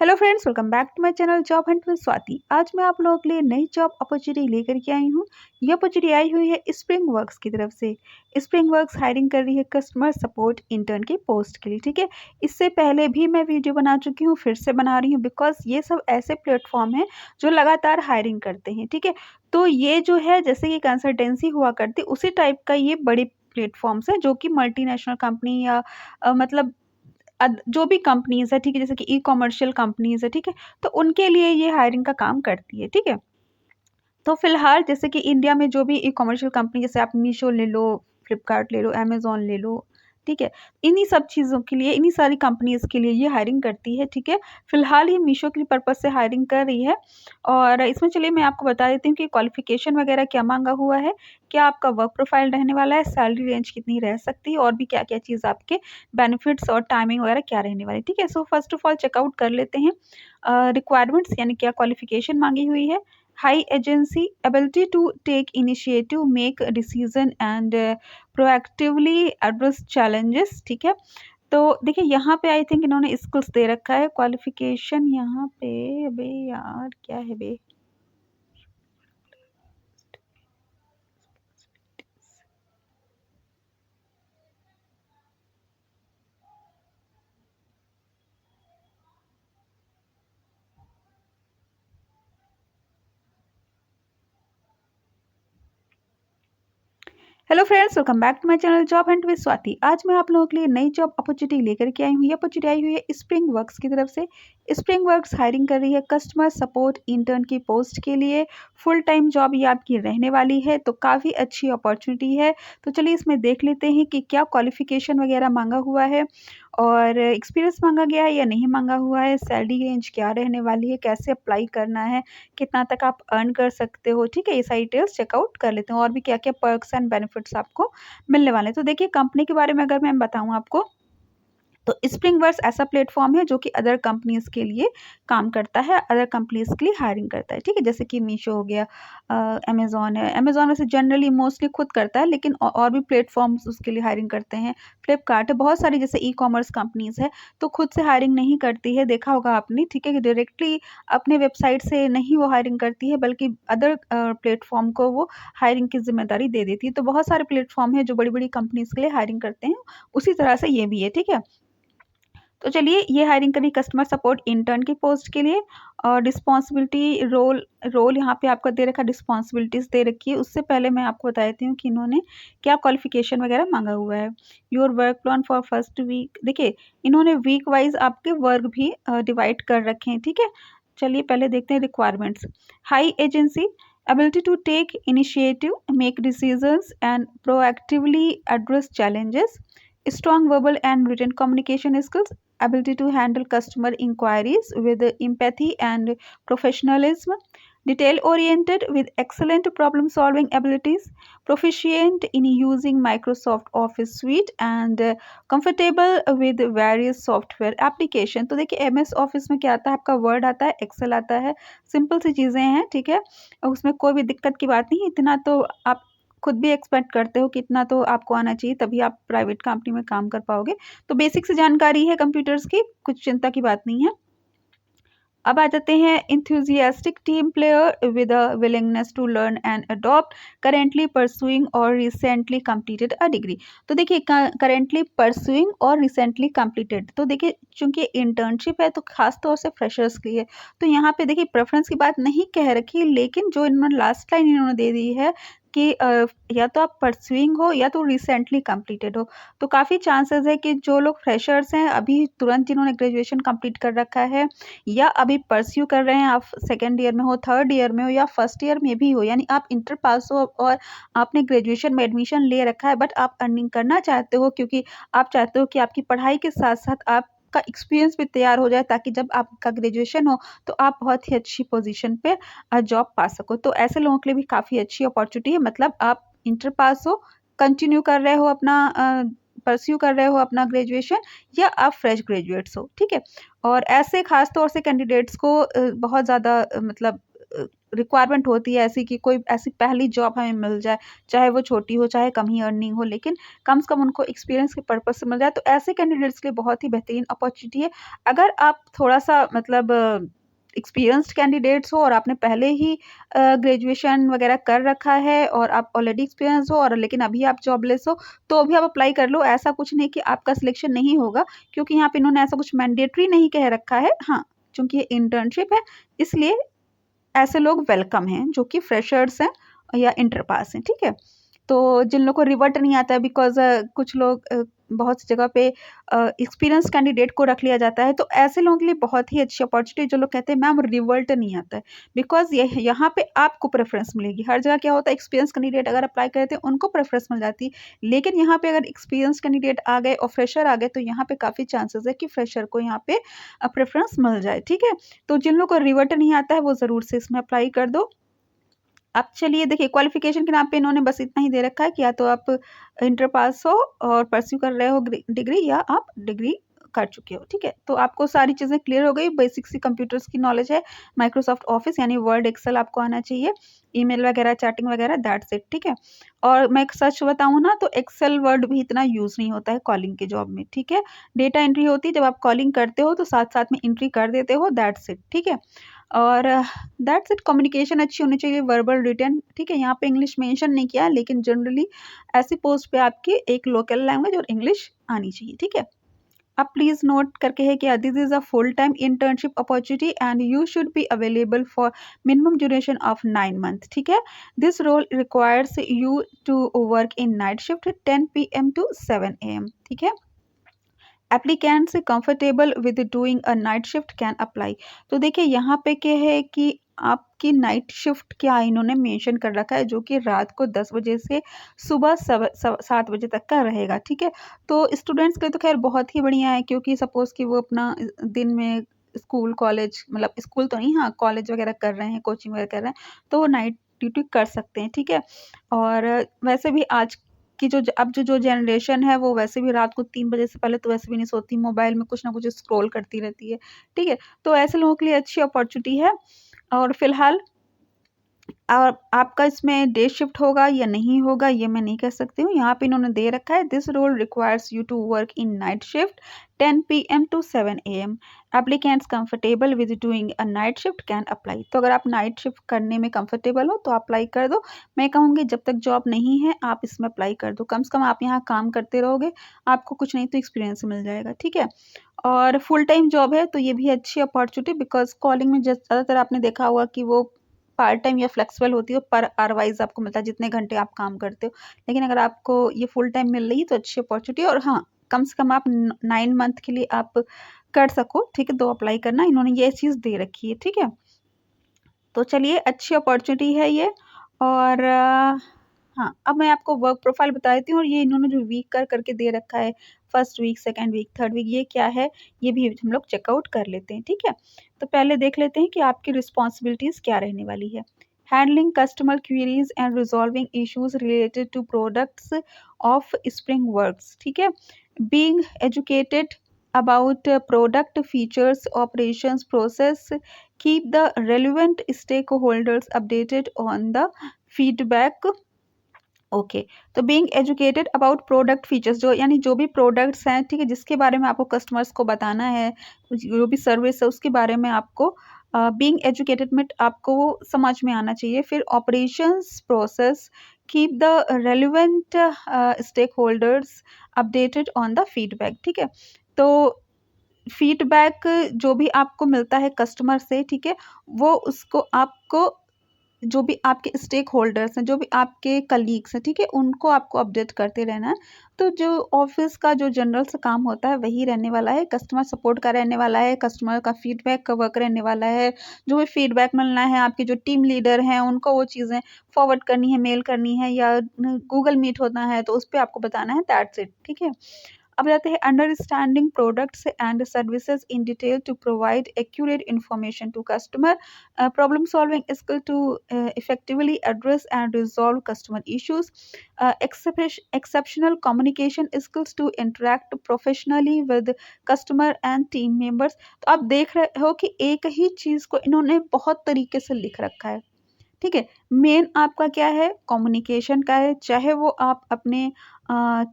Hello friends, welcome back to my channel job hunt with Swati. आज मैं आप लोगों के लिए नई जॉब अपॉर्चुनिटी लेकर के आई हूँ। ये अपॉर्चुनिटी आई हुई है स्प्रिंग वर्क्स की तरफ से। स्प्रिंग वर्क्स हायरिंग कर रही है कस्टमर सपोर्ट इंटर्न की पोस्ट के लिए। ठीक है, इससे पहले भी मैं वीडियो बना चुकी हूँ, फिर से बना रही हूँ बिकॉज ये सब ऐसे प्लेटफॉर्म हैं जो लगातार हायरिंग करते हैं। ठीक है, तो ये जो है जैसे कि कंसल्टेंसी हुआ करती उसी टाइप का ये बड़ी प्लेटफॉर्म्स है जो कि मल्टीनेशनल कंपनी या मतलब जो भी कंपनीज़ है, ठीक है, जैसे कि ई-कॉमर्शियल कंपनीज़ है, ठीक है, तो उनके लिए ये हायरिंग का काम करती है, ठीक है। तो फिलहाल जैसे कि इंडिया में जो भी ई-कॉमर्शियल कंपनी जैसे आप मीशो ले लो, फ्लिपकार्ट ले लो, अमेज़न ले लो, ठीक है, इन्हीं सब चीज़ों के लिए, इन्हीं सारी कंपनीज़ के लिए ये हायरिंग करती है, ठीक है। फिलहाल ये मीशो के पर्पज़ से हायरिंग कर रही है और इसमें चलिए मैं आपको बता देती हूँ कि क्वालिफ़िकेशन वगैरह क्या माँगा हुआ है, क्या आपका वर्क प्रोफ़ाइल रहने वाला है, सैलरी रेंज कितनी रह सकती है और भी क्या-क्या चीज़ आपके बेनिफिट्स और टाइमिंग वगैरह क्या रहने वाली है, ठीक है। So first of all check out कर लेते हैं रिक्वायरमेंट्स यानी क्या क्वालिफ़िकेशन माँगी हुई है। High agency ability to take initiative, make decision and proactively address challenges। ठीक है, तो देखिए यहाँ पे आई थिंक इन्होंने स्किल्स दे रखा है। क्वालिफिकेशन यहाँ पे अबे यार क्या है बे, hello friends, welcome back to my channel job hunt with Swati. आज मैं आप लोगों के लिए नई जॉब अपॉर्चुनिटी लेकर के आई हूँ। ये अपॉर्चुनिटी आई हुई है स्प्रिंग वर्क्स की तरफ से। स्प्रिंग वर्क्स हायरिंग कर रही है कस्टमर सपोर्ट इंटर्न की पोस्ट के लिए। फुल टाइम जॉब ये आपकी रहने वाली है, तो काफ़ी अच्छी अपॉर्चुनिटी है। तो चलिए इसमें देख लेते हैं कि क्या क्वालिफिकेशन वगैरह मांगा हुआ है और एक्सपीरियंस मांगा गया है या नहीं मांगा हुआ है, सैलरी रेंज क्या रहने वाली है, कैसे अप्लाई करना है, कितना तक आप अर्न कर सकते हो। ठीक है, ये सारी डिटेल्स चेकआउट कर लेते हैं और भी क्या क्या पर्क्स एंड बेनिफिट्स आपको मिलने वाले हैं। तो देखिए कंपनी के बारे में अगर मैं बताऊँ आपको, तो स्प्रिंग वर्क्स ऐसा प्लेटफॉर्म है जो कि अदर कंपनीज़ के लिए काम करता है, अदर कंपनीज़ के लिए हायरिंग करता है। ठीक है, जैसे कि मीशो हो गया, अमेज़न है। अमेज़न वैसे जनरली मोस्टली खुद करता है, लेकिन और भी प्लेटफॉर्म्स उसके लिए हायरिंग करते हैं। फ्लिपकार्ट है, बहुत सारी जैसे ई-कॉमर्स कंपनीज़ है, तो खुद से हायरिंग नहीं करती है, देखा होगा आपने। ठीक है, कि डायरेक्टली अपने वेबसाइट से नहीं वो हायरिंग करती है, बल्कि अदर प्लेटफॉर्म को वो हायरिंग की ज़िम्मेदारी दे देती है। तो बहुत सारे प्लेटफॉर्म हैं जो बड़ी-बड़ी कंपनीज़ के लिए हायरिंग करते हैं, उसी तरह से ये भी है। ठीक है, तो चलिए ये हायरिंग करी कस्टमर सपोर्ट इंटर्न की पोस्ट के लिए। और रिस्पॉन्सिबिलिटी रोल रोल यहाँ पे आपका दे रखा, रिस्पॉन्सिबिलिटीज़ दे रखी है। उससे पहले मैं आपको बता देती हूँ कि इन्होंने क्या क्वालिफिकेशन वगैरह मांगा हुआ है। Your work plan for first week, देखिए इन्होंने वीक वाइज आपके वर्क भी डिवाइड कर रखे हैं। ठीक है, चलिए पहले देखते हैं requirements. High agency ability to take initiative, make decisions and proactively address challenges, strong verbal and written communication skills, ability to handle customer inquiries with empathy and professionalism, detail oriented with excellent problem solving abilities, proficient in using Microsoft Office suite and comfortable with various software application। तो देखिए MS office में क्या आता है, आपका word आता है, Excel आता है, सिंपल सी चीज़ें हैं। ठीक है, उसमें कोई भी दिक्कत की बात नहीं है। इतना तो आप खुद भी एक्सपेक्ट करते हो कि इतना तो आपको आना चाहिए, तभी आप प्राइवेट कंपनी में काम कर पाओगे। तो बेसिक सी जानकारी है कंप्यूटर्स की, कुछ चिंता की बात नहीं है। अब आ जाते हैं enthusiastic team player with a willingness to learn and adopt, currently pursuing और रिसेंटली कंप्लीटेड अ डिग्री। तो देखिए करेंटली परसुइंग और रिसेंटली कंप्लीटेड, तो देखिए चूंकि इंटर्नशिप है तो खास तौर से फ्रेशर्स के लिए, तो यहाँ पे देखिए प्रेफरेंस की बात नहीं कह रखी, लेकिन जो इन्होंने लास्ट लाइन इन्होंने दे दी है कि या तो आप परसुइंग हो या तो रिसेंटली कंप्लीटेड हो। तो काफ़ी चांसेस है कि जो लोग फ्रेशर्स हैं, अभी तुरंत जिन्होंने ग्रेजुएशन कंप्लीट कर रखा है या अभी परस्यू कर रहे हैं, आप सेकेंड ईयर में हो, थर्ड ईयर में हो या फर्स्ट ईयर में भी हो, यानी आप इंटर पास हो और आपने ग्रेजुएशन में एडमिशन ले रखा है, बट आप अर्निंग करना चाहते हो क्योंकि आप चाहते हो कि आपकी पढ़ाई के साथ साथ आपका एक्सपीरियंस भी तैयार हो जाए, ताकि जब आपका ग्रेजुएशन हो तो आप बहुत ही अच्छी पोजीशन पे जॉब पा सको। तो ऐसे लोगों के लिए भी काफ़ी अच्छी अपॉर्चुनिटी है। मतलब आप इंटर पास हो, कंटिन्यू कर रहे हो अपना परस्यू कर रहे हो अपना ग्रेजुएशन, या आप फ्रेश ग्रेजुएट्स हो। ठीक है, और ऐसे खास तौर से कैंडिडेट्स को बहुत ज़्यादा मतलब रिक्वायरमेंट होती है ऐसी कि कोई ऐसी पहली जॉब हमें मिल जाए, चाहे वो छोटी हो, चाहे कम ही अर्निंग हो, लेकिन कम से कम उनको एक्सपीरियंस के पर्पज़ से मिल जाए, तो ऐसे कैंडिडेट्स के लिए बहुत ही बेहतरीन अपॉर्चुनिटी है। अगर आप थोड़ा-सा मतलब एक्सपीरियंस्ड कैंडिडेट्स हो और आपने पहले ही ग्रेजुएशन वगैरह कर रखा है और आप ऑलरेडी एक्सपीरियंस हो और लेकिन अभी आप जॉबलेस हो, तो भी आप अप्लाई कर लो। ऐसा कुछ नहीं कि आपका सिलेक्शन नहीं होगा, क्योंकि यहाँ पे इन्होंने ऐसा कुछ मैंडेटरी नहीं कह रखा है। हाँ, चूँकि ये इंटर्नशिप है, इसलिए ऐसे लोग वेलकम हैं जो कि फ्रेशर्स हैं या इंटर पास हैं, ठीक है? तो जिन लोगों को रिवर्ट नहीं आता है बिकॉज़ कुछ लोग बहुत सी जगह पे एक्सपीरियंस कैंडिडेट को रख लिया जाता है, तो ऐसे लोगों के लिए बहुत ही अच्छी अपॉर्चुनिटी, जो लोग कहते हैं मैम रिवर्ट नहीं आता है, बिकॉज़ ये यहाँ पे आपको प्रेफ़रेंस मिलेगी। हर जगह क्या होता है, एक्सपीरियंस कैंडिडेट अगर अप्लाई करते हैं उनको प्रेफ़रेंस मिल जाती है, लेकिन यहाँ पे अगर एक्सपीरियंस कैंडिडेट आ गए और फ्रेशर आ गए, तो यहाँ पे काफ़ी चांसेस है कि फ्रेशर को यहाँ पे प्रेफ़रेंस मिल जाए, ठीक है? तो जिन लोगों को रिवर्ट नहीं आता है वो ज़रूर से इसमें अप्लाई कर दो। अब चलिए देखिए, क्वालिफ़िकेशन के नाम पे इन्होंने बस इतना ही दे रखा है कि या तो आप इंटर पास हो और परस्यू कर रहे हो डिग्री, या आप डिग्री कर चुके हो, ठीक है? तो आपको सारी चीज़ें क्लियर हो गई, बेसिक सी कंप्यूटर्स की नॉलेज है, माइक्रोसॉफ्ट ऑफ़िस यानी वर्ड, एक्सेल आपको आना चाहिए, ईमेल वगैरह, चैटिंग वगैरह, दैट्स इट, ठीक है? और मैं एक सच बताऊँ ना, तो एक्सेल, वर्ड भी इतना यूज़ नहीं होता है कॉलिंग के जॉब में, ठीक है? डेटा एंट्री होती है, जब आप कॉलिंग करते हो तो साथ-साथ में एंट्री कर देते हो, दैट्स इट, ठीक है? और दैट्स इट। कम्युनिकेशन अच्छी होनी चाहिए, वर्बल, रिटन, ठीक है? यहाँ पे इंग्लिश मेंशन नहीं किया है, लेकिन जनरली ऐसी पोस्ट पे आपकी एक लोकल लैंग्वेज और इंग्लिश आनी चाहिए, ठीक है? अब प्लीज़ नोट करके है कि this is a full time internship opportunity and you should be available for minimum duration of 9 month, ठीक है? This role requires you to work in night shift 10 PM to 7 AM, ठीक है? Applicants comfortable with doing a night shift can apply. तो देखिए यहाँ पे क्या है कि आपकी नाइट शिफ्ट क्या इन्होंने मेंशन कर रखा है, जो कि रात को 10 बजे से सुबह 7 बजे तक का रहेगा, ठीक है? तो स्टूडेंट्स के लिए तो खैर बहुत ही बढ़िया है, क्योंकि सपोज़ कि वो अपना दिन में स्कूल, कॉलेज, मतलब स्कूल तो नहीं, हाँ, कॉलेज वगैरह कर रहे हैं, कोचिंग वगैरह कर रहे हैं, तो वो नाइट ड्यूटी कर सकते हैं, ठीक है? और वैसे भी आज कि अब जो जनरेशन है वो वैसे भी रात को 3 बजे से पहले तो वैसे भी नहीं सोती, मोबाइल में कुछ ना कुछ स्क्रॉल करती रहती है, ठीक है? तो ऐसे लोगों के लिए अच्छी अपॉर्च्युनिटी है। और फिलहाल आपका इसमें डे शिफ्ट होगा या नहीं होगा, ये मैं नहीं कह सकती हूँ। यहाँ पे इन्होंने दे रखा है, this role requires you to work in night shift 10 PM to 7 AM। Applicants comfortable with doing a night shift can apply. तो अगर आप नाइट शिफ्ट करने में कंफर्टेबल हो तो अप्लाई कर दो। मैं कहूँगी जब तक जॉब नहीं है आप इसमें अप्लाई कर दो, कम से कम आप यहाँ काम करते रहोगे, आपको कुछ नहीं तो एक्सपीरियंस मिल जाएगा, ठीक है? और फुल टाइम जॉब है तो ये भी अच्छी अपॉर्चुनिटी, बिकॉज़ कॉलिंग में ज़्यादातर आपने देखा होगा कि वो पार्ट टाइम या फ्लेक्सिबल होती हो, पर आवर वाइज़ आपको मिलता है जितने घंटे आप काम करते हो। लेकिन अगर आपको ये फुल टाइम मिल रही है तो अच्छी अपॉर्चुनिटी है, और हाँ, कम से कम आप 9 मंथ के लिए आप कर सको, ठीक है? तो अप्लाई करना, इन्होंने ये चीज़ दे रखी है, ठीक है? तो चलिए, अच्छी अपॉर्चुनिटी है ये। और हाँ, अब मैं आपको वर्क प्रोफाइल बता देती हूँ, और ये इन्होंने जो वीक करके दे रखा है, first week, second week, third week, ये क्या है, ये भी हम लोग चेकआउट कर लेते हैं, ठीक है? तो पहले देख लेते हैं कि आपकी रिस्पॉन्सिबिलिटीज़ क्या रहने वाली है। Handling customer queries and resolving issues related to products of Spring Works, ठीक है? Being educated about product features, operations, process, keep the relevant stakeholders updated on the feedback। Okay, तो being educated about product features, जो यानी जो भी products हैं, ठीक है, जिसके बारे में आपको कस्टमर्स को बताना है, जो भी सर्विस है उसके बारे में आपको बीइंग एजुकेटेड में आपको वो समझ में आना चाहिए। फिर operations process, keep the relevant stakeholders updated on the feedback, ठीक है? तो फीडबैक जो भी आपको मिलता है कस्टमर से, ठीक है, वो उसको आपको, जो भी आपके स्टेक होल्डर्स हैं, जो भी आपके कलीग्स हैं, ठीक है, उनको आपको अपडेट करते रहना है। तो जो ऑफिस का जो जनरल सा काम होता है वही रहने वाला है, कस्टमर सपोर्ट का रहने वाला है, कस्टमर का फीडबैक का वर्क रहने वाला है। जो भी फीडबैक मिलना है, आपके जो टीम लीडर हैं उनको वो चीज़ें फॉरवर्ड करनी है, मेल करनी है, या गूगल मीट होना है तो उस पे आपको बताना है, दैट्स इट, ठीक है? अब जाते हैं understanding products and services in detail to provide accurate information to customer, problem solving skill to effectively address and resolve customer issues, exceptional communication skills to interact professionally with customer and team members। तो आप देख रहे हो कि एक ही चीज़ को इन्होंने बहुत तरीके से लिख रखा है, ठीक है। मेन आपका क्या है, कम्युनिकेशन का है, चाहे वो आप अपने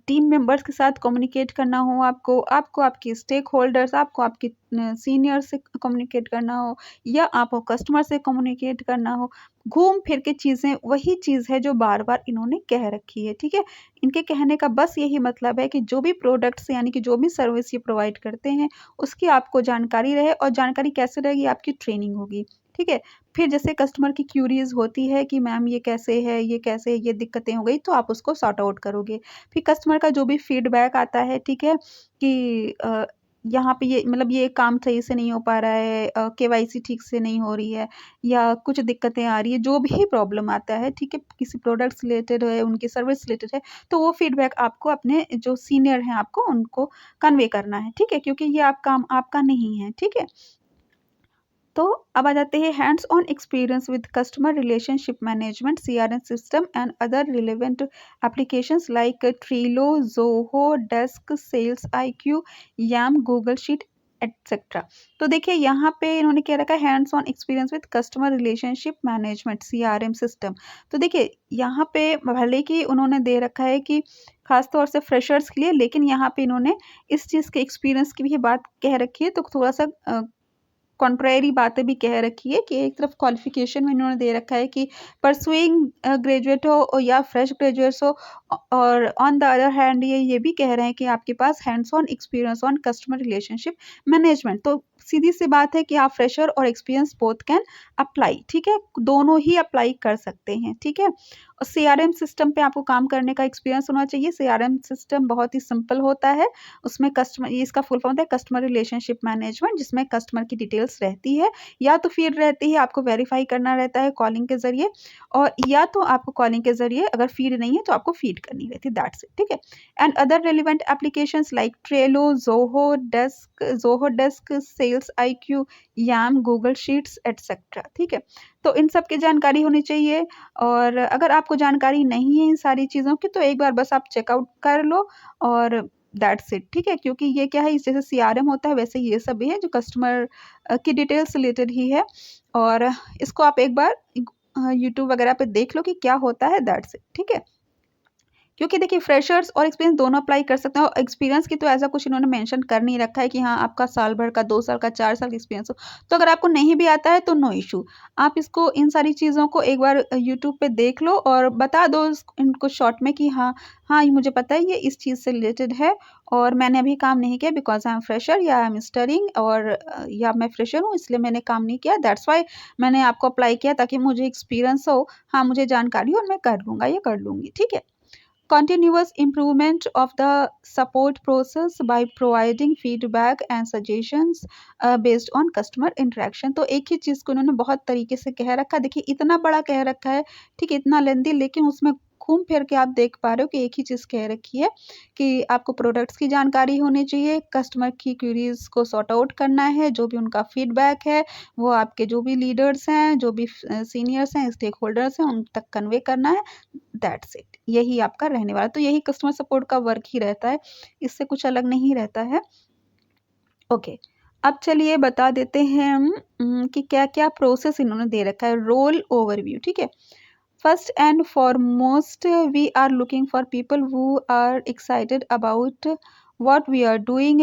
टीम मेंबर्स के साथ कम्युनिकेट करना हो, आपको आपके स्टेक होल्डर्स, आपको आपके सीनियर से कम्युनिकेट करना हो, या आपको कस्टमर से कम्युनिकेट करना हो, घूम फिर के चीज़ें वही चीज़ है जो बार बार इन्होंने कह रखी है। ठीक है, इनके कहने का बस यही मतलब है कि जो भी प्रोडक्ट्स यानी कि जो भी सर्विस ये प्रोवाइड करते हैं उसकी आपको जानकारी रहे, और जानकारी कैसे रहेगी, आपकी ट्रेनिंग होगी। ठीक है, फिर जैसे कस्टमर की क्यूरीज होती है कि मैम ये कैसे है, ये कैसे है, ये दिक्कतें हो गई, तो आप उसको सॉर्ट आउट करोगे। फिर कस्टमर का जो भी फीडबैक आता है, ठीक है, कि यहाँ पे ये मतलब ये काम सही से नहीं हो पा रहा है, केवाईसी ठीक से नहीं हो रही है, या कुछ दिक्कतें आ रही है, जो भी प्रॉब्लम आता है, ठीक है, किसी प्रोडक्ट से रिलेटेड है, उनकी सर्विस रिलेटेड है, तो वो फीडबैक आपको अपने जो सीनियर हैं आपको उनको कन्वे करना है। ठीक है, क्योंकि ये आप काम आपका नहीं है। ठीक है, तो अब आ जाते हैं hands on experience with customer relationship management, CRM system and other relevant applications like Trello, Zoho, desk, sales IQ, yam, Google sheet etcetera. तो देखिए यहाँ पे इन्होंने क्या रखा है, hands on experience with customer relationship management, CRM system. तो देखिए यहाँ पे भले कि उन्होंने दे रखा है कि खास तौर से फ्रेशर्स के लिए, लेकिन यहाँ पे इन्होंने इस चीज़ के एक्सपीरियंस की भी बात कह रखी है, तो थोड़ा सा कॉन्ट्रेरी बातें भी कह रखी है कि एक तरफ क्वालिफिकेशन में इन्होंने दे रखा है कि परसुइंग ग्रेजुएट हो या फ्रेश ग्रेजुएट्स हो, और ऑन द अदर हैंड ये भी कह रहे हैं कि आपके पास hands on experience on customer relationship management. तो सीधी सी बात है कि आप फ्रेशर और एक्सपीरियंस बोथ कैन अप्लाई। ठीक है, दोनों ही अप्लाई कर सकते हैं। ठीक है, और CRM सिस्टम पे आपको काम करने का एक्सपीरियंस होना चाहिए। CRM सिस्टम बहुत ही सिंपल होता है, उसमें कस्टमर, इसका फुल फॉर्म होता है कस्टमर रिलेशनशिप मैनेजमेंट, जिसमें कस्टमर की डिटेल्स रहती है, या तो फीड रहती है, आपको वेरीफाई करना रहता है कॉलिंग के जरिए, और या तो आपको कॉलिंग के जरिए, अगर फीड नहीं है तो आपको फीड करनी रहती है, दैट्स इट। ठीक है, and other relevant applications like Trello, Zoho desk, sales IQ, yam, Google Sheets etcetera. ठीक है, तो इन सब की जानकारी होनी चाहिए, और अगर आपको जानकारी नहीं है इन सारी चीज़ों की, तो एक बार बस आप चेकआउट कर लो, और दैट्स इट। ठीक है, क्योंकि ये क्या है, जैसे CRM होता है वैसे ये सब भी है जो कस्टमर की डिटेल्स रिलेटेड ही है, और इसको आप एक बार यूट्यूब वगैरह पे देख लो कि क्या होता है, दैट्स इट। ठीक है, क्योंकि देखिए फ्रेशर्स और एक्सपीरियंस दोनों अप्लाई कर सकते हैं, और एक्सपीरियंस की तो ऐसा कुछ इन्होंने मेंशन कर नहीं रखा है कि हाँ आपका साल भर का, 2 साल का, 4 साल का एक्सपीरियंस हो। तो अगर आपको नहीं भी आता है तो नो इशू, आप इसको इन सारी चीज़ों को एक बार यूट्यूब पे देख लो और बता दो इनको शॉर्ट में कि हाँ हाँ ये मुझे पता है, ये इस चीज़ से रिलेटेड है, और मैंने अभी काम नहीं किया बिकॉज आई एम फ्रेशर, या आई एम स्टडिंग, और या मैं फ्रेशर हूँ इसलिए मैंने काम नहीं किया, दैट्स वाई मैंने आपको अप्लाई किया, ताकि मुझे एक्सपीरियंस हो, हाँ मुझे जानकारी हो, और मैं कर लूँगा या कर लूँगी। ठीक है, continuous improvement of the support process by providing feedback and suggestions based on customer interaction। तो एक ही चीज़ को उन्होंने बहुत तरीके से कह रखा है, देखिए इतना बड़ा कह रखा है, ठीक है, इतना लेंदी, लेकिन उसमें घूम फिर के आप देख पा रहे हो कि एक ही चीज़ कह रखी है कि आपको प्रोडक्ट्स की जानकारी होनी चाहिए, कस्टमर की क्वेरीज को सॉर्ट आउट करना है, जो भी उनका फीडबैक है वो आपके जो भी लीडर्स हैं, जो भी सीनियर्स हैं, स्टेक होल्डर्स हैं, उन तक कन्वे करना है, दैट्स इट। यही आपका रहने वाला, तो यही कस्टमर सपोर्ट का वर्क ही रहता है, इससे कुछ अलग नहीं रहता है। ओके, अब चलिए बता देते हैं हम कि क्या क्या प्रोसेस इन्होंने दे रखा है, रोल ओवरव्यू। ठीक है, first and foremost, we are looking for people who are excited about what we are doing.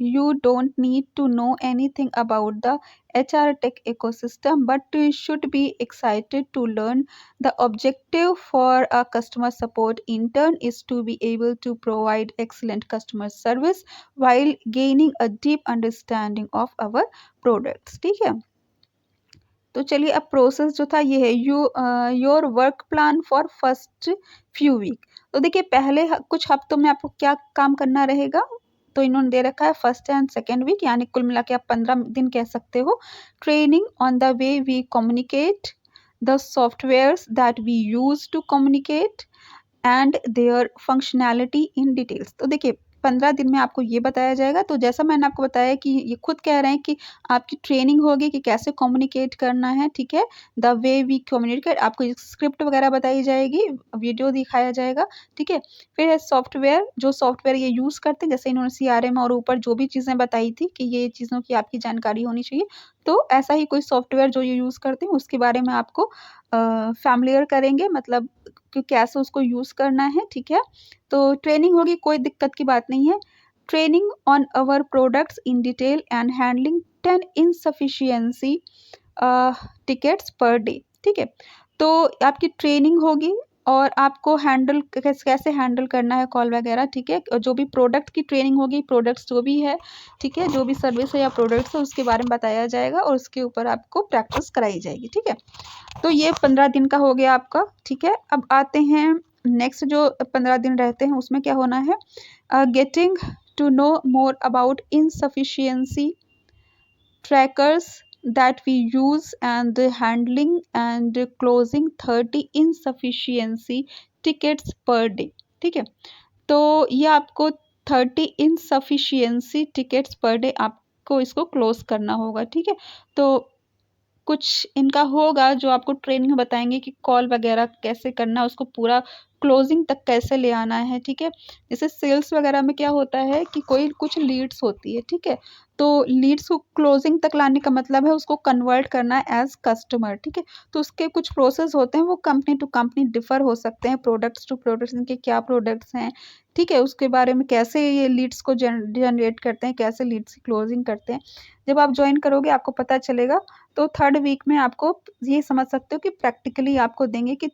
You don't need to know anything about the HR tech ecosystem, but you should be excited to learn. The objective for a customer support intern is to be able to provide excellent customer service while gaining a deep understanding of our products। ठीक है, तो चलिए अब process जो था ये है, your work plan for first few week. तो देखिए पहले कुछ हफ्तों में आपको क्या काम करना रहेगा, तो इन्होंने दे रखा है फर्स्ट एंड सेकेंड वीक, यानी कुल मिला के आप 15 दिन कह सकते हो। Training on the way we communicate, the softwares that we use to communicate, and their functionality in details. तो देखिए 15 दिन में आपको ये बताया जाएगा। तो जैसा मैंने आपको बताया कि ये खुद कह रहे हैं कि आपकी ट्रेनिंग होगी कि कैसे कम्युनिकेट करना है, ठीक है? द वे वी कम्युनिकेट, आपको स्क्रिप्ट वगैरह बताई जाएगी, वीडियो दिखाया जाएगा, ठीक है? फिर है सॉफ्टवेयर, जो सॉफ्टवेयर ये यूज़ करते हैं, जैसे इन्होंने सीआरएम और ऊपर जो भी चीज़ें बताई थी कि ये चीज़ों की आपकी जानकारी होनी चाहिए, तो ऐसा ही कोई सॉफ्टवेयर जो ये यूज़ करते हैं उसके बारे में आपको फ़ैमिलियर करेंगे, मतलब कि कैसे उसको यूज़ करना है, ठीक है? तो ट्रेनिंग होगी, कोई दिक्कत की बात नहीं है। Training on our products in detail and handling 10 insufficiency tickets per day, ठीक है? तो आपकी ट्रेनिंग होगी और आपको हैंडल कैसे हैंडल करना है कॉल वगैरह, ठीक है? और जो भी प्रोडक्ट की ट्रेनिंग होगी, प्रोडक्ट्स जो भी है, ठीक है? जो भी सर्विस है या प्रोडक्ट्स है उसके बारे में बताया जाएगा और उसके ऊपर आपको प्रैक्टिस कराई जाएगी, ठीक है? तो ये 15 दिन का हो गया आपका, ठीक है? अब आते हैं नेक्स्ट, जो 15 दिन रहते हैं उसमें क्या होना है? Getting to know more about insufficiency trackers that we use and handling and closing 30 insufficiency tickets per day, ठीक है? तो ये आपको 30 इनसफिशिएंसी टिकट्स पर डे आपको इसको क्लोज करना होगा, ठीक है? तो कुछ इनका होगा जो आपको ट्रेनिंग में बताएंगे कि कॉल वगैरह कैसे करना है, उसको पूरा क्लोजिंग तक कैसे ले आना है, ठीक है? जैसे सेल्स वगैरह में क्या होता है कि कोई कुछ लीड्स होती है, ठीक है? तो लीड्स को क्लोजिंग तक लाने का मतलब है उसको कन्वर्ट करना है एज कस्टमर, ठीक है? तो उसके कुछ प्रोसेस होते हैं, वो कंपनी टू कंपनी डिफर हो सकते हैं, प्रोडक्ट्स टू प्रोडक्ट्स, इनके क्या प्रोडक्ट्स हैं, ठीक है? उसके बारे में कैसे ये लीड्स को जनरेट करते हैं, कैसे लीड्स की क्लोजिंग करते हैं, जब आप ज्वाइन करोगे आपको पता चलेगा। तो थर्ड वीक में आपको ये समझ सकते हो कि प्रैक्टिकली आपको देंगे कि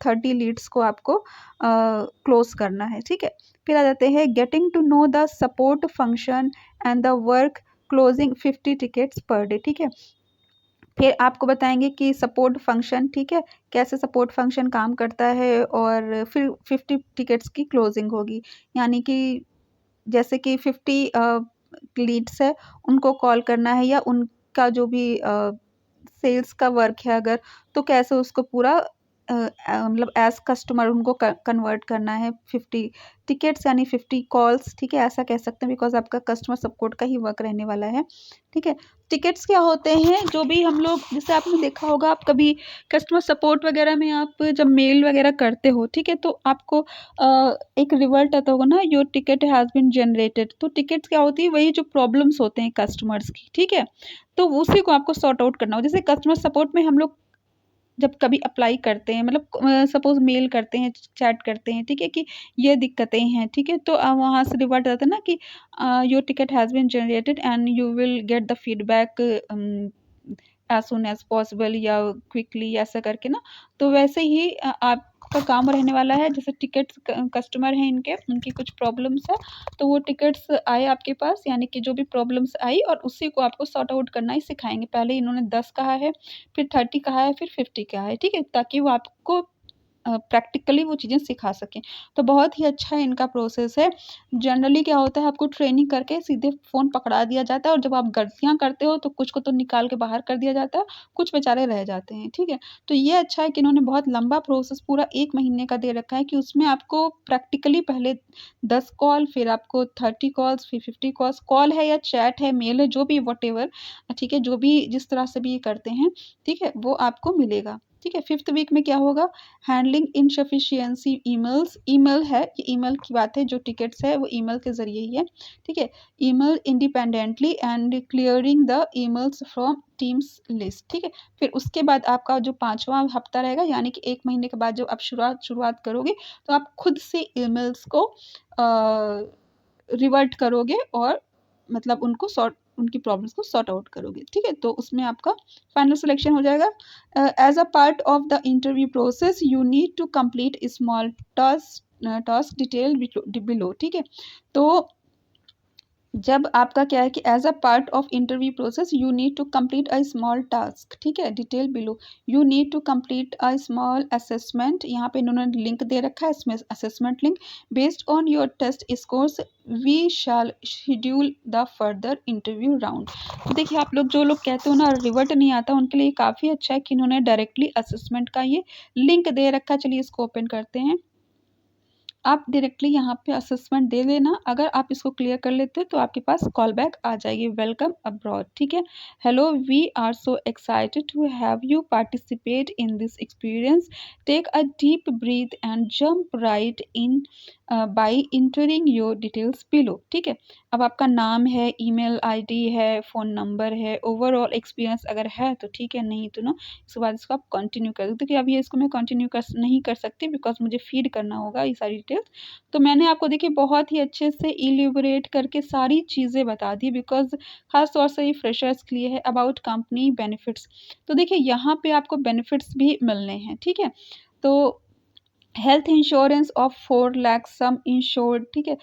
30 लीड्स को आपको क्लोज करना है, ठीक है? फिर आ जाते हैं getting to know the support function and the work closing 50 tickets per day, ठीक है? फिर आपको बताएंगे कि सपोर्ट फंक्शन, ठीक है? कैसे सपोर्ट फंक्शन काम करता है और फिर 50 टिकट्स की क्लोजिंग होगी, यानी कि जैसे कि 50 लीड्स है, उनको कॉल करना है या उनका जो भी सेल्स का वर्क है अगर, तो कैसे उसको पूरा मतलब एज़ कस्टमर उनको कन्वर्ट करना है 50 टिकट्स यानी 50 कॉल्स, ठीक है? ऐसा कह सकते हैं बिकॉज़ आपका कस्टमर सपोर्ट का ही वर्क रहने वाला है, ठीक है? टिकट्स क्या होते हैं? जो भी हम लोग, जैसे आपने देखा होगा, आप कभी कस्टमर सपोर्ट वगैरह में आप जब मेल वगैरह करते हो, ठीक है? तो आपको एक रिवर्ट आता होगा ना, your ticket has been generated. तो टिकट्स क्या होती है? वही जो प्रॉब्लम्स होते हैं कस्टमर्स की, ठीक है? तो उसी को आपको सॉर्ट आउट करना हो। जैसे कस्टमर सपोर्ट में हम लोग जब कभी अप्लाई करते हैं, मतलब सपोज़ मेल करते हैं, चैट करते हैं, ठीक है? कि ये दिक्कतें हैं, ठीक है? तो वहाँ से रिवर्ट आता है ना कि your ticket has been generated and you will get the feedback as soon as possible या क्विकली, ऐसा करके ना। तो वैसे ही आपका काम रहने वाला है, जैसे टिकट्स कस्टमर हैं इनके, उनकी कुछ प्रॉब्लम्स है, तो वो टिकट्स आए आपके पास, यानी कि जो भी प्रॉब्लम्स आई और उसी को आपको सॉर्ट आउट करना ही सिखाएँगे। पहले इन्होंने 10 कहा है, फिर 30 कहा है, फिर 50 कहा है, ठीक है? ताकि वो आपको प्रैक्टिकली वो चीज़ें सिखा सकें। तो बहुत ही अच्छा इनका प्रोसेस है। जनरली क्या होता है, आपको ट्रेनिंग करके सीधे फ़ोन पकड़ा दिया जाता है और जब आप गलतियाँ करते हो तो कुछ को तो निकाल के बाहर कर दिया जाता है, कुछ बेचारे रह जाते हैं, ठीक है? तो ये अच्छा है कि इन्होंने बहुत लंबा प्रोसेस पूरा 1 महीने का दे रखा है कि उसमें आपको प्रैक्टिकली पहले 10 कॉल, फिर आपको 30 कॉल्स, फिर 50 कॉल्स, कॉल है या चैट है, मेल है, जो भी व्हाटएवर, ठीक है? जो भी जिस तरह से भी ये करते हैं, ठीक है? वो आपको मिलेगा, ठीक है? 5th वीक में क्या होगा? हैंडलिंग इनसफिशिएंसी ईमेल्स, ईमेल है, ये ईमेल की बात है, जो टिकट्स है वो ईमेल के ज़रिए ही है, ठीक है? Email independently and clearing the emails from teams list, ठीक है? फिर उसके बाद आपका जो 5वां हफ्ता रहेगा, यानी कि 1 महीने के बाद जब आप शुरुआत करोगे, तो आप खुद से ईमेल्स को रिवर्ट करोगे और मतलब उनकी प्रॉब्लम्स को सॉर्ट आउट करोगे, ठीक है? तो उसमें आपका फाइनल सिलेक्शन हो जाएगा। As a part of the interview process you need to complete small task detail below, ठीक है? तो जब आपका क्या है कि as a part of interview process you need to complete a small task, ठीक है? Detail below, you need to complete a small assessment, यहाँ पे इन्होंने लिंक दे रखा है, इसमें assessment link, based on your test scores we shall schedule the further interview round. तो देखिए, आप लोग जो लोग कहते हो ना रिवर्ट नहीं आता, उनके लिए काफ़ी अच्छा है कि इन्होंने डायरेक्टली असेसमेंट का ये लिंक दे रखा है। चलिए इसको ओपन करते हैं। आप डायरेक्टली यहाँ पे असेसमेंट दे देना। अगर आप इसको क्लियर कर लेते हो तो आपके पास कॉल बैक आ जाएगी, वेलकम अब्रॉड। ठीक है, hello, we are so excited to have you participate in this experience, take a deep breath and jump right in by entering your details below. ठीक है, अब आपका नाम है, ईमेल आईडी है, फ़ोन नंबर है, ओवरऑल एक्सपीरियंस अगर है तो ठीक है, नहीं तो ना इसके बाद इसको आप कंटिन्यू कर दो। देखिए अभी इसको मैं कंटिन्यू नहीं कर सकती बिकॉज मुझे फीड करना होगा ये सारी डिटेल्स। तो मैंने आपको देखिए बहुत ही अच्छे से इलिबरेट करके सारी चीज़ें बता दी बिकॉज खास तौर से ये फ्रेशर्स के लिए है। अबाउट कंपनी बेनिफिट्स, तो देखिए यहाँ पे आपको बेनिफिट्स भी मिलने हैं। ठीक है, तो health insurance of 4 lakh some insured, ठीक है,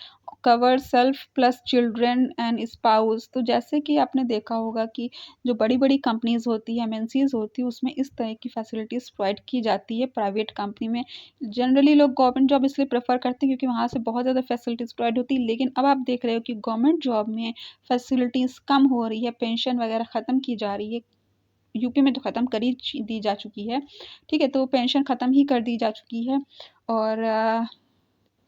cover self plus children and spouse. तो जैसे कि आपने देखा होगा कि जो बड़ी बड़ी कंपनीज होती है, एमएनसीज होती है, उसमें इस तरह की फैसिलिटीज़ प्रोवाइड की जाती है। प्राइवेट कंपनी में जनरली लोग गवर्नमेंट जॉब इसलिए प्रेफर करते हैं क्योंकि वहाँ से बहुत ज़्यादा फैसिलिटीज़ प्रोवाइड होती है। लेकिन अब आप देख रहे हो कि गवर्नमेंट जॉब में फैसिलिटीज़ कम हो रही है, पेंशन वगैरह ख़त्म की जा रही है। यूपी में तो ख़त्म कर ही दी जा चुकी है। ठीक है, तो पेंशन ख़त्म ही कर दी जा चुकी है और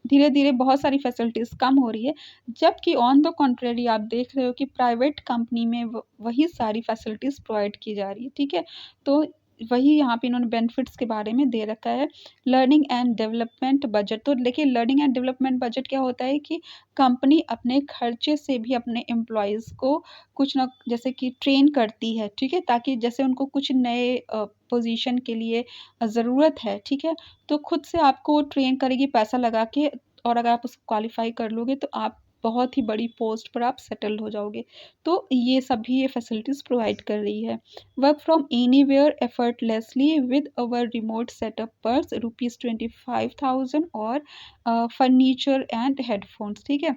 धीरे-धीरे बहुत सारी फैसिलिटीज़ कम हो रही है। जबकि ऑन द कॉन्ट्रेरी आप देख रहे हो कि प्राइवेट कंपनी में वही सारी फैसिलिटीज़ प्रोवाइड की जा रही है। ठीक है, तो वही यहाँ पे इन्होंने बेनिफिट्स के बारे में दे रखा है। लर्निंग एंड डेवलपमेंट बजट, तो देखिए लर्निंग एंड डेवलपमेंट बजट क्या होता है कि कंपनी अपने खर्चे से भी अपने एम्प्लॉइज़ को कुछ ना जैसे कि ट्रेन करती है। ठीक है, ताकि जैसे उनको कुछ नए पोजीशन के लिए ज़रूरत है। ठीक है, तो खुद से आपको ट्रेन करेगी पैसा लगा के, और अगर आप उसको क्वालिफ़ाई कर लोगे तो आप बहुत ही बड़ी पोस्ट पर आप सेटल हो जाओगे। तो ये सभी ये फैसिलिटीज़ प्रोवाइड कर रही है। Work from anywhere effortlessly with our remote setup पर ₹25,000 और फर्नीचर एंड हेडफ़ोन्स। ठीक है,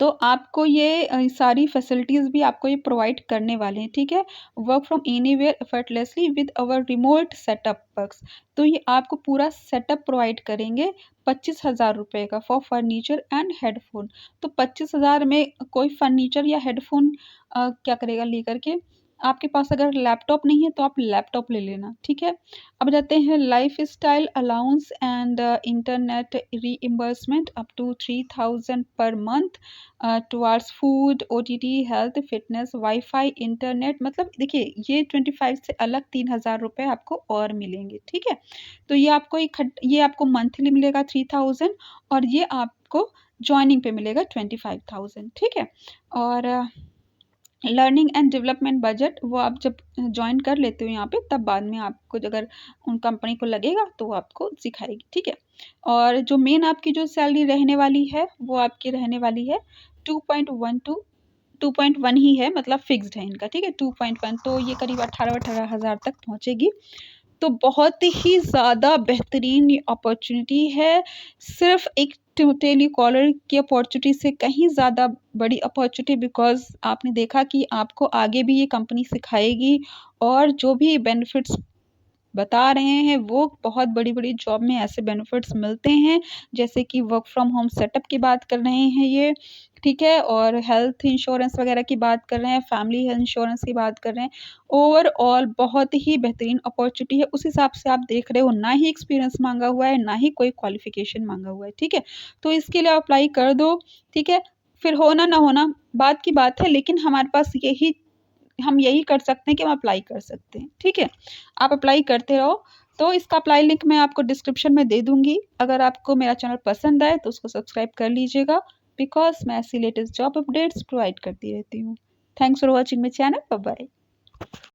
तो आपको ये सारी फैसिलिटीज़ भी आपको ये प्रोवाइड करने वाले हैं। ठीक है, work from anywhere effortlessly with our remote setup works, तो ये आपको पूरा सेटअप प्रोवाइड करेंगे ₹25,000 का फॉर फर्नीचर एंड हेडफोन। तो 25,000 में कोई फर्नीचर या हेडफोन क्या करेगा लेकर के। आपके पास अगर लैपटॉप नहीं है तो आप लैपटॉप ले लेना। ठीक है, अब जाते हैं lifestyle allowance and internet reimbursement up to 3,000 per month towards food, OTT, health, fitness, wifi, internet. मतलब देखिए ये 25 से अलग ₹3,000 आपको और मिलेंगे। ठीक है, तो ये आपको मंथली मिलेगा 3,000 और ये आपको जॉइनिंग पे मिलेगा 25,000। ठीक है, और लर्निंग एंड डेवलपमेंट बजट वो आप जब जॉइन कर लेते हो यहाँ पे तब बाद में आपको अगर उन कंपनी को लगेगा तो वो आपको सिखाएगी। ठीक है, और जो मेन आपकी जो सैलरी रहने वाली है वो आपकी रहने वाली है 2.1 टू 2.1 ही है, मतलब फिक्स्ड है इनका। ठीक है, 2.1 तो ये करीब 18 हज़ार तक पहुँचेगी। तो बहुत ही ज़्यादा बेहतरीन ये अपॉर्चुनिटी है। सिर्फ़ एक टेलीकॉलर की अपॉर्चुनिटी से कहीं ज़्यादा बड़ी अपॉर्चुनिटी, बिकॉज़ आपने देखा कि आपको आगे भी ये कंपनी सिखाएगी और जो भी बेनिफिट्स बता रहे हैं वो बहुत बड़ी-बड़ी जॉब में ऐसे बेनिफिट्स मिलते हैं, जैसे कि वर्क फ्रॉम होम सेटअप की बात कर रहे हैं ये, ठीक है? और हेल्थ इंश्योरेंस वगैरह की बात कर रहे हैं, फैमिली हेल्थ इंश्योरेंस की बात कर रहे हैं। ओवरऑल बहुत ही बेहतरीन अपॉर्चुनिटी है। उस हिसाब से आप देख रहे हो, ना ही एक्सपीरियंस माँगा हुआ है, ना ही कोई क्वालिफ़िकेशन माँगा हुआ है, ठीक है? तो इसके लिए अप्लाई कर दो, ठीक है? फिर होना ना होना बात की बात है, लेकिन हमारे पास हम यही कर सकते हैं कि हम अप्लाई कर सकते हैं। ठीक है, आप अप्लाई करते रहो। तो इसका अप्लाई लिंक मैं आपको डिस्क्रिप्शन में दे दूँगी। अगर आपको मेरा चैनल पसंद आए तो उसको सब्सक्राइब कर लीजिएगा, बिकॉज़ मैं ऐसी लेटेस्ट जॉब अपडेट्स प्रोवाइड करती रहती हूँ। Thanks for watching my channel. Bye bye.